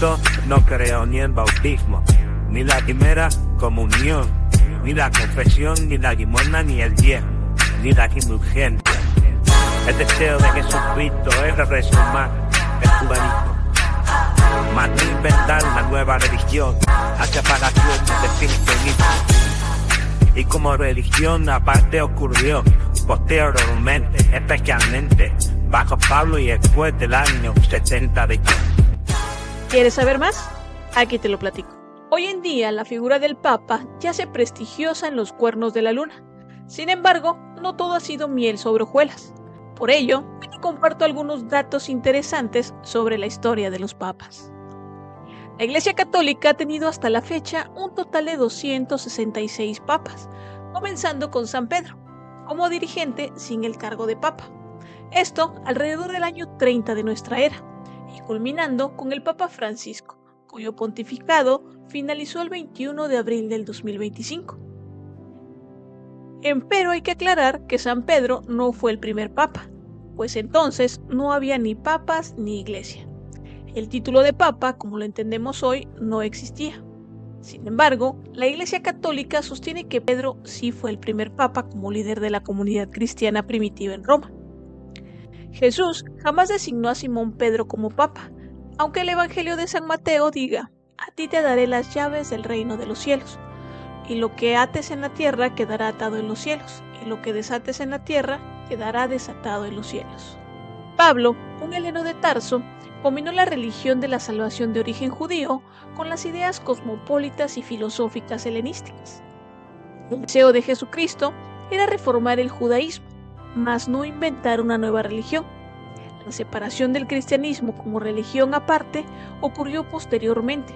Cristo no creó ni el bautismo, ni la primera comunión, ni la confesión, ni la limosna, ni el diezmo, ni la indulgencia. El deseo de Jesucristo es reformar el judaísmo, más no inventar una nueva religión a separación del cristianismo. Y como religión aparte ocurrió posteriormente, especialmente bajo Pablo y después del año 70 de Cristo. ¿Quieres saber más? Aquí te lo platico. Hoy en día la figura del Papa ya se prestigiosa en los cuernos de la luna. Sin embargo, no todo ha sido miel sobre hojuelas. Por ello, te comparto algunos datos interesantes sobre la historia de los papas. La Iglesia Católica ha tenido hasta la fecha un total de 266 papas, comenzando con San Pedro, como dirigente sin el cargo de papa. Esto alrededor del año 30 de nuestra era, y culminando con el Papa Francisco, cuyo pontificado finalizó el 21 de abril del 2025. Empero hay que aclarar que San Pedro no fue el primer papa, pues entonces no había ni papas ni iglesia. El título de papa, como lo entendemos hoy, no existía. Sin embargo, la Iglesia Católica sostiene que Pedro sí fue el primer papa como líder de la comunidad cristiana primitiva en Roma. Jesús jamás designó a Simón Pedro como papa, aunque el Evangelio de San Mateo diga: a ti te daré las llaves del reino de los cielos, y lo que ates en la tierra quedará atado en los cielos, y lo que desates en la tierra quedará desatado en los cielos. Pablo, un heleno de Tarso, combinó la religión de la salvación de origen judío con las ideas cosmopolitas y filosóficas helenísticas. El deseo de Jesucristo era reformar el judaísmo, mas no inventar una nueva religión. La separación del cristianismo como religión aparte ocurrió posteriormente,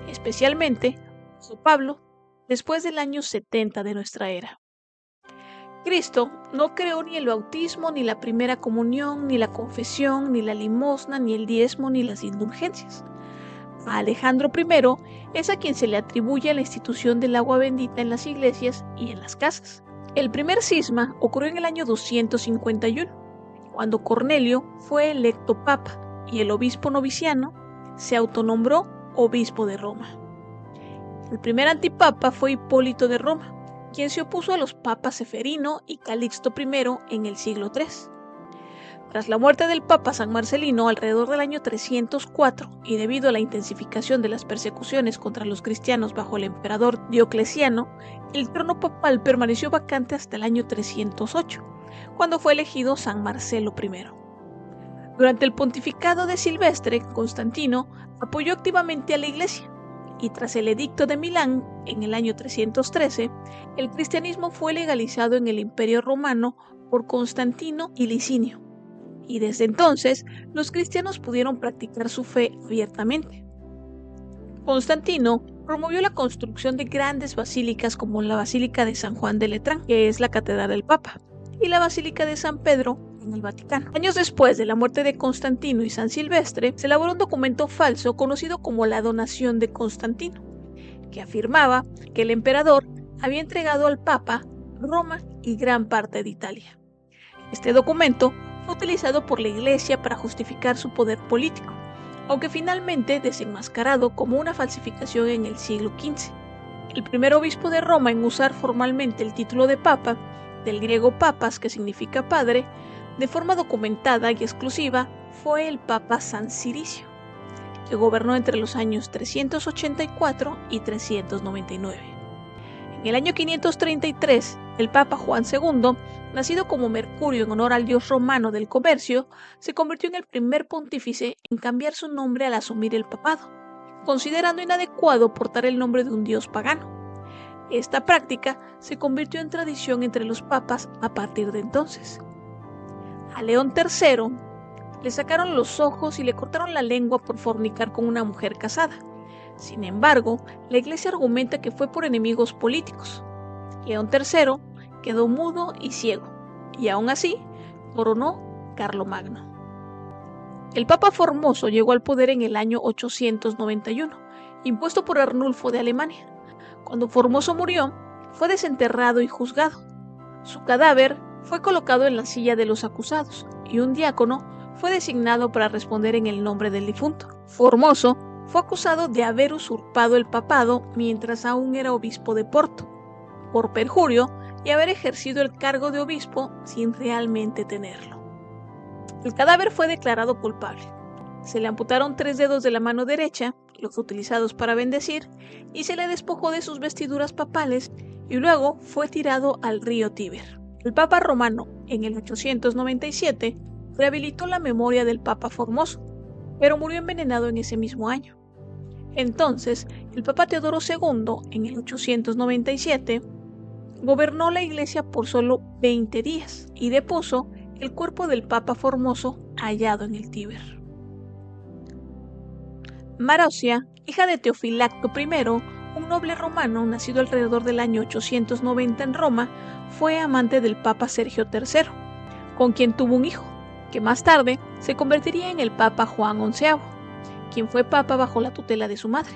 especialmente bajo Pablo, después del año 70 de nuestra era. Cristo no creó ni el bautismo, ni la primera comunión, ni la confesión, ni la limosna, ni el diezmo, ni las indulgencias. A Alejandro I es a quien se le atribuye la institución del agua bendita en las iglesias y en las casas. El primer cisma ocurrió en el año 251, cuando Cornelio fue electo papa y el obispo noviciano se autonombró obispo de Roma. El primer antipapa fue Hipólito de Roma, quien se opuso a los papas Seferino y Calixto I en el siglo III. Tras la muerte del papa San Marcelino alrededor del año 304 y debido a la intensificación de las persecuciones contra los cristianos bajo el emperador Diocleciano, el trono papal permaneció vacante hasta el año 308, cuando fue elegido San Marcelo I. Durante el pontificado de Silvestre, Constantino apoyó activamente a la Iglesia, y tras el edicto de Milán, en el año 313, el cristianismo fue legalizado en el Imperio Romano por Constantino y Licinio, y desde entonces los cristianos pudieron practicar su fe abiertamente. Constantino promovió la construcción de grandes basílicas como la Basílica de San Juan de Letrán, que es la catedral del Papa, y la Basílica de San Pedro en el Vaticano. Años después de la muerte de Constantino y San Silvestre, se elaboró un documento falso conocido como la Donación de Constantino, que afirmaba que el emperador había entregado al Papa Roma y gran parte de Italia. Este documento fue utilizado por la Iglesia para justificar su poder político, aunque finalmente desenmascarado como una falsificación en el siglo XV. El primer obispo de Roma en usar formalmente el título de Papa, del griego papas, que significa padre, de forma documentada y exclusiva, fue el Papa San Ciricio, que gobernó entre los años 384 y 399. En el año 533, el Papa Juan II, nacido como Mercurio en honor al dios romano del comercio, se convirtió en el primer pontífice en cambiar su nombre al asumir el papado, considerando inadecuado portar el nombre de un dios pagano. Esta práctica se convirtió en tradición entre los papas a partir de entonces. A León III le sacaron los ojos y le cortaron la lengua por fornicar con una mujer casada. Sin embargo, la Iglesia argumenta que fue por enemigos políticos. León III quedó mudo y ciego, y aún así coronó Carlomagno. El Papa Formoso llegó al poder en el año 891, impuesto por Arnulfo de Alemania. Cuando Formoso murió, fue desenterrado y juzgado. Su cadáver fue colocado en la silla de los acusados y un diácono fue designado para responder en el nombre del difunto. Formoso Fue acusado de haber usurpado el papado mientras aún era obispo de Porto, por perjurio y haber ejercido el cargo de obispo sin realmente tenerlo. El cadáver fue declarado culpable. Se le amputaron 3 dedos de la mano derecha, los utilizados para bendecir, y se le despojó de sus vestiduras papales y luego fue tirado al río Tíber. El Papa romano, en el 897, rehabilitó la memoria del Papa Formoso, pero murió envenenado en ese mismo año. Entonces, el Papa Teodoro II, en el 897, gobernó la Iglesia por solo 20 días y depuso el cuerpo del Papa Formoso hallado en el Tíber. Marosia, hija de Teofilacto I, un noble romano nacido alrededor del año 890 en Roma, fue amante del Papa Sergio III, con quien tuvo un hijo, que más tarde se convertiría en el Papa Juan XI, quien fue papa bajo la tutela de su madre.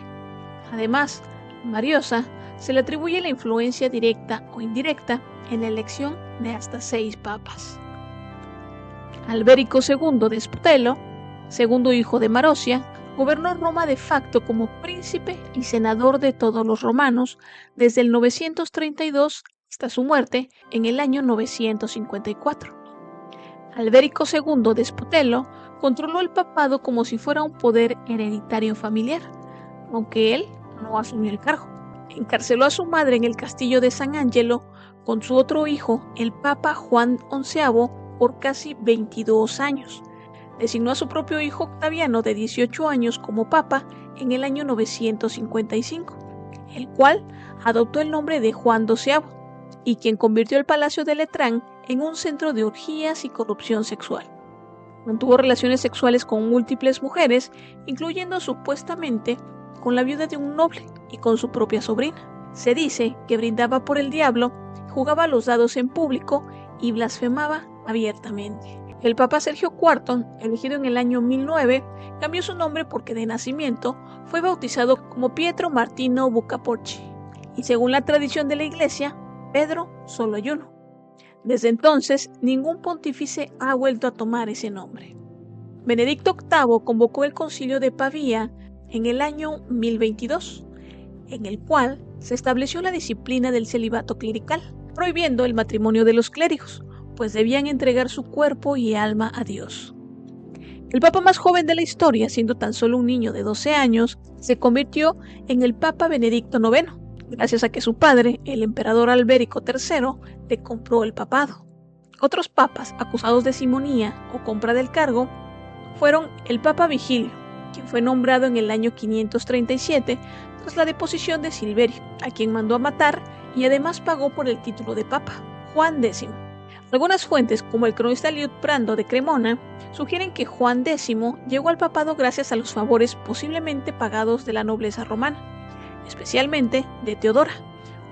Además, a Mariosa se le atribuye la influencia directa o indirecta en la elección de hasta 6 papas. Alberico II de Sputelo, segundo hijo de Marosia, gobernó Roma de facto como príncipe y senador de todos los romanos desde el 932 hasta su muerte en el año 954. Alberico II de Sputelo controló el papado como si fuera un poder hereditario familiar, aunque él no asumió el cargo. Encarceló a su madre en el castillo de San Angelo con su otro hijo, el Papa Juan XI, por casi 22 años. Designó a su propio hijo Octaviano de 18 años como papa en el año 955, el cual adoptó el nombre de Juan XII y quien convirtió el Palacio de Letrán en un centro de orgías y corrupción sexual. Mantuvo relaciones sexuales con múltiples mujeres, incluyendo supuestamente con la viuda de un noble y con su propia sobrina. Se dice que brindaba por el diablo, jugaba a los dados en público y blasfemaba abiertamente. El Papa Sergio IV, elegido en el año 1009, cambió su nombre porque de nacimiento fue bautizado como Pietro Martino Bucaporci, y según la tradición de la Iglesia, Pedro solo hay uno. Desde entonces, ningún pontífice ha vuelto a tomar ese nombre. Benedicto VIII convocó el Concilio de Pavía en el año 1022, en el cual se estableció la disciplina del celibato clerical, prohibiendo el matrimonio de los clérigos, pues debían entregar su cuerpo y alma a Dios. El papa más joven de la historia, siendo tan solo un niño de 12 años, se convirtió en el Papa Benedicto IX, gracias a que su padre, el emperador Alberico III, le compró el papado. Otros papas acusados de simonía o compra del cargo fueron el Papa Vigilio, quien fue nombrado en el año 537 tras la deposición de Silverio, a quien mandó a matar y además pagó por el título de papa, Juan X. Algunas fuentes, como el cronista Liutprando de Cremona, sugieren que Juan X llegó al papado gracias a los favores posiblemente pagados de la nobleza romana, especialmente de Teodora,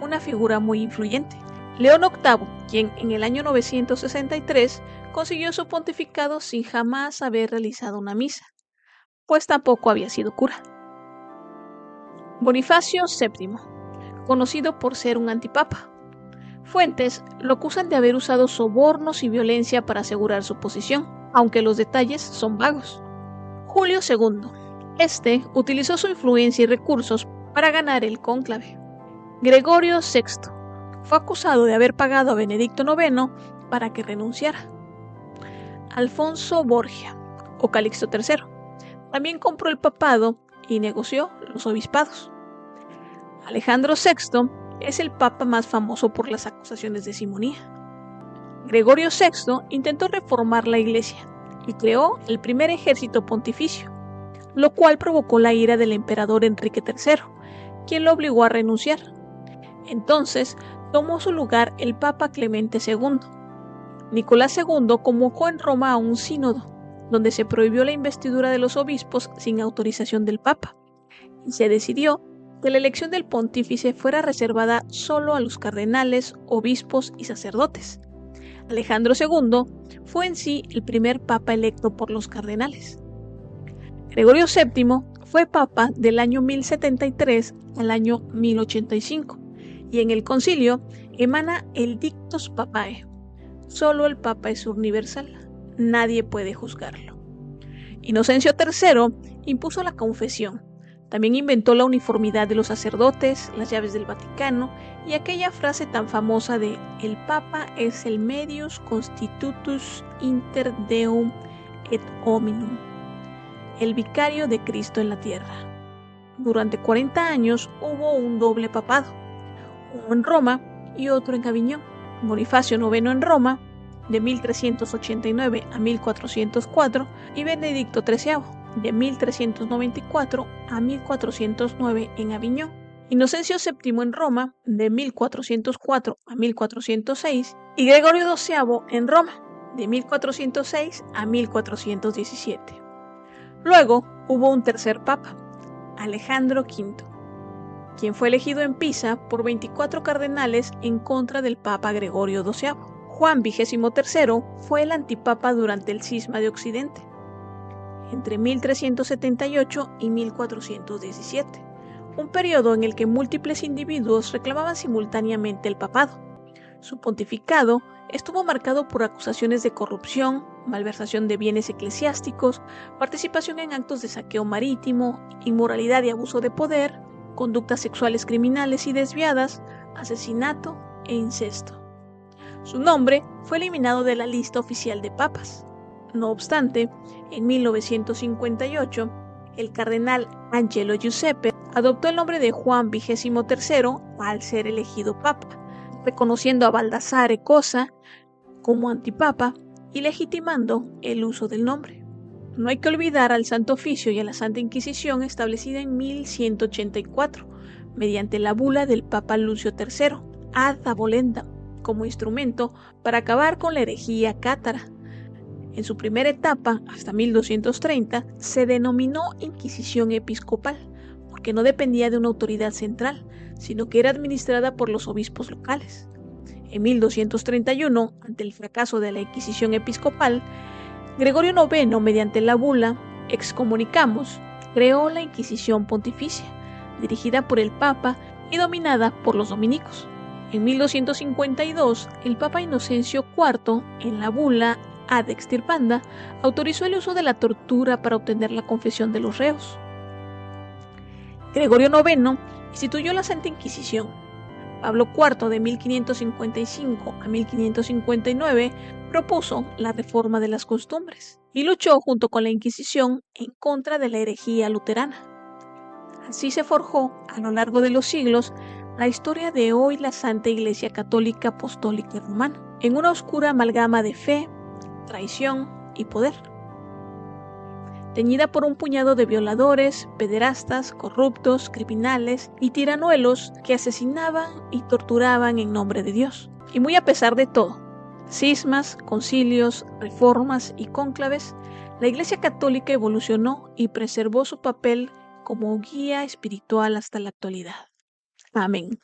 una figura muy influyente. León VIII, quien en el año 963 consiguió su pontificado sin jamás haber realizado una misa, pues tampoco había sido cura. Bonifacio VII, conocido por ser un antipapa. Fuentes lo acusan de haber usado sobornos y violencia para asegurar su posición, aunque los detalles son vagos. Julio II. Este utilizó su influencia y recursos para ganar el cónclave. Gregorio VI. Fue acusado de haber pagado a Benedicto IX para que renunciara. Alfonso Borgia, o Calixto III, también compró el papado y negoció los obispados. Alejandro VI es el papa más famoso por las acusaciones de simonía. Gregorio VI intentó reformar la iglesia y creó el primer ejército pontificio, lo cual provocó la ira del emperador Enrique III, quien lo obligó a renunciar. Entonces tomó su lugar el Papa Clemente II. Nicolás II convocó en Roma a un sínodo, donde se prohibió la investidura de los obispos sin autorización del Papa, y se decidió que la elección del pontífice fuera reservada solo a los cardenales, obispos y sacerdotes. Alejandro II fue en sí el primer papa electo por los cardenales. Gregorio VII fue papa del año 1073 al año 1085, y en el concilio emana el Dictus Papae. Solo el papa es universal, nadie puede juzgarlo. Inocencio III impuso la confesión, También inventó la uniformidad de los sacerdotes, las llaves del Vaticano y aquella frase tan famosa de «El Papa es el medius constitutus inter Deum et hominum», el vicario de Cristo en la tierra. Durante 40 años hubo un doble papado, uno en Roma y otro en Aviñón. Bonifacio IX en Roma, de 1389 a 1404, y Benedicto XIII, de 1394 a 1409 en Aviñón. Inocencio VII en Roma, de 1404 a 1406, y Gregorio XII en Roma, de 1406 a 1417. Luego hubo un tercer papa, Alejandro V, quien fue elegido en Pisa por 24 cardenales en contra del papa Gregorio XII. Juan XXIII fue el antipapa durante el cisma de Occidente, entre 1378 y 1417, un periodo en el que múltiples individuos reclamaban simultáneamente el papado. Su pontificado estuvo marcado por acusaciones de corrupción, malversación de bienes eclesiásticos, participación en actos de saqueo marítimo, inmoralidad y abuso de poder, conductas sexuales criminales y desviadas, asesinato e incesto. Su nombre fue eliminado de la lista oficial de papas. No obstante, en 1958, el cardenal Angelo Giuseppe adoptó el nombre de Juan XXIII al ser elegido papa, reconociendo a Baldassare Cosa como antipapa y legitimando el uso del nombre. No hay que olvidar al Santo Oficio y a la Santa Inquisición establecida en 1184, mediante la bula del Papa Lucio III, ad abolendam, como instrumento para acabar con la herejía cátara. En su primera etapa, hasta 1230, se denominó Inquisición Episcopal, porque no dependía de una autoridad central, sino que era administrada por los obispos locales. En 1231, ante el fracaso de la Inquisición Episcopal, Gregorio IX, mediante la bula Excommunicamus, creó la Inquisición Pontificia, dirigida por el Papa y dominada por los dominicos. En 1252, el Papa Inocencio IV, en la bula Ad Extirpanda, autorizó el uso de la tortura para obtener la confesión de los reos. Gregorio IX instituyó la Santa Inquisición. Pablo IV, de 1555 a 1559, propuso la reforma de las costumbres y luchó junto con la Inquisición en contra de la herejía luterana. Así se forjó, a lo largo de los siglos, la historia de hoy la Santa Iglesia Católica Apostólica y Romana, en una oscura amalgama de fe, traición y poder, teñida por un puñado de violadores, pederastas, corruptos, criminales y tiranuelos que asesinaban y torturaban en nombre de Dios. Y muy a pesar de todo, cismas, concilios, reformas y cónclaves, la Iglesia Católica evolucionó y preservó su papel como guía espiritual hasta la actualidad. Amén.